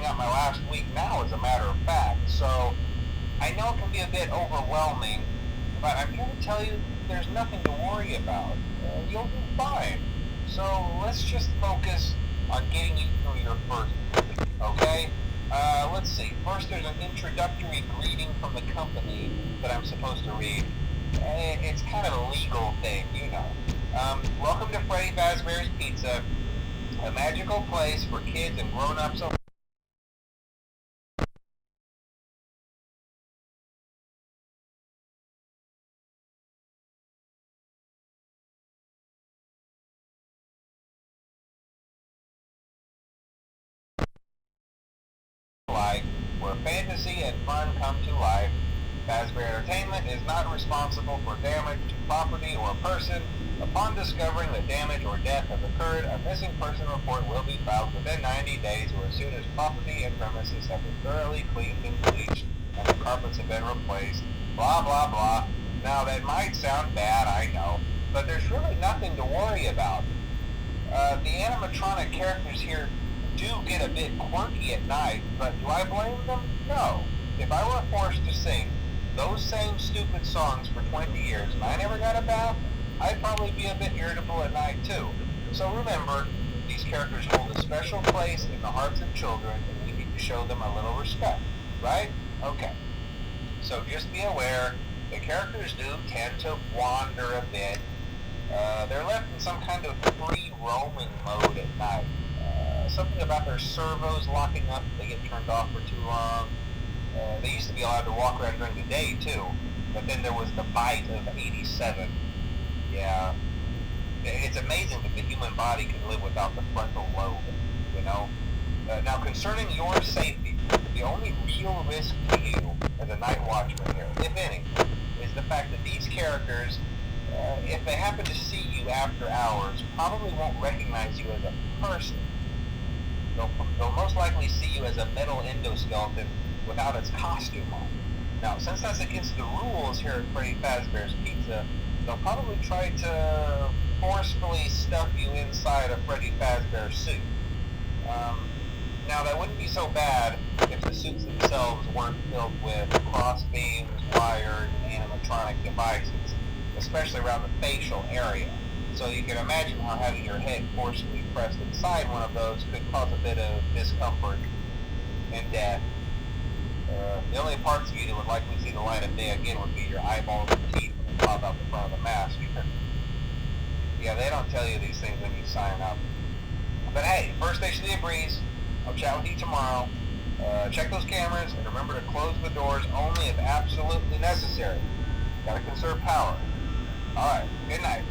out my last week now, as a matter of fact. So I know it can be a bit overwhelming, but I'm here to tell you there's nothing to worry about. You'll be fine. So let's just focus on getting you through your first week, okay? Let's see. First, there's an introductory greeting from the company that I'm supposed to read. It's kind of a legal thing, you know. Welcome to Freddy Fazbear's Pizza, a magical place for kids and grown-ups alike, where fantasy and fun come to life. Fazbear Entertainment is not responsible for damage to property or person. Upon discovering that damage or death has occurred, a missing person report will be filed within 90 days or as soon as property and premises have been thoroughly cleaned and bleached and the carpets have been replaced. Blah, blah, blah. Now, that might sound bad, I know, but there's really nothing to worry about. The animatronic characters here do get a bit quirky at night, but do I blame them? No. If I were forced to sing those same stupid songs for 20 years and I never got a bath, I'd probably be a bit irritable at night too. So remember, these characters hold a special place in the hearts of children and we need to show them a little respect, right? Okay. So just be aware, the characters do tend to wander a bit. They're left in some kind of free roaming mode at night. Something about their servos locking up if they get turned off for too long. They used to be allowed to walk around during the day too, but then there was the bite of 87. Yeah, it's amazing that the human body can live without the frontal lobe, you know? Now, concerning your safety, the only real risk to you as a night watchman here, if any, is the fact that these characters, if they happen to see you after hours, probably won't recognize you as a person. They'll most likely see you as a metal endoskeleton without its costume on. Now, since that's against the rules here at Freddy Fazbear's Pizza, they'll probably try to forcefully stuff you inside a Freddy Fazbear suit. Now, that wouldn't be so bad if the suits themselves weren't filled with cross beams, wires, and animatronic devices, especially around the facial area. So you can imagine how having your head forcefully pressed inside one of those could cause a bit of discomfort and death. The only parts of you that would likely see the light of day again would be your eyeballs and teeth when they pop out the front of the mask. Yeah, they don't tell you these things when you sign up. But hey, first station of the breeze. I'll chat with you tomorrow. Check those cameras and remember to close the doors only if absolutely necessary. Gotta conserve power. Alright, good night.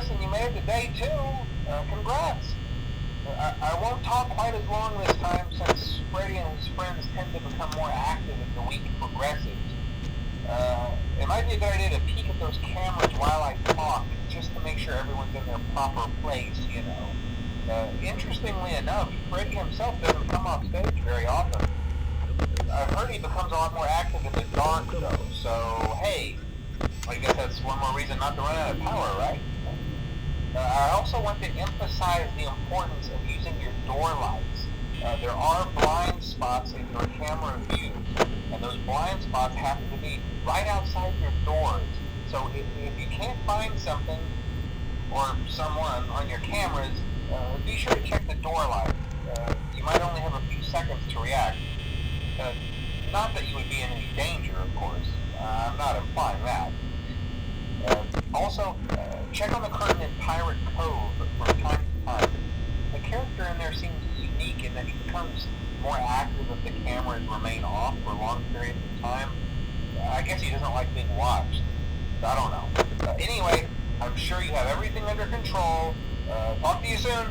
listen, you made it to day 2. Congrats. I won't talk quite as long this time since Freddy and his friends tend to become more active as the week progresses. It might be a good idea to peek at those cameras while I talk, just to make sure everyone's in their proper place, you know. Interestingly enough, Freddy himself doesn't come off stage very often. I've heard he becomes a lot more active in the dark, though, so hey, I guess that's one more reason not to run out of power, right? I also want to emphasize the importance of using your door lights. There are blind spots in your camera view, and those blind spots happen to be right outside your doors. So if you can't find something or someone on your cameras, be sure to check the door light. You might only have a few seconds to react. Not that you would be in any danger, of course. I'm not implying that. Also, check on the curtain in Pirate Cove from time to time. The character in there seems unique in that he becomes more active if the cameras remain off for long periods of time. I guess he doesn't like being watched. I don't know. Anyway, I'm sure you have everything under control. Talk to you soon.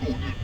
opponent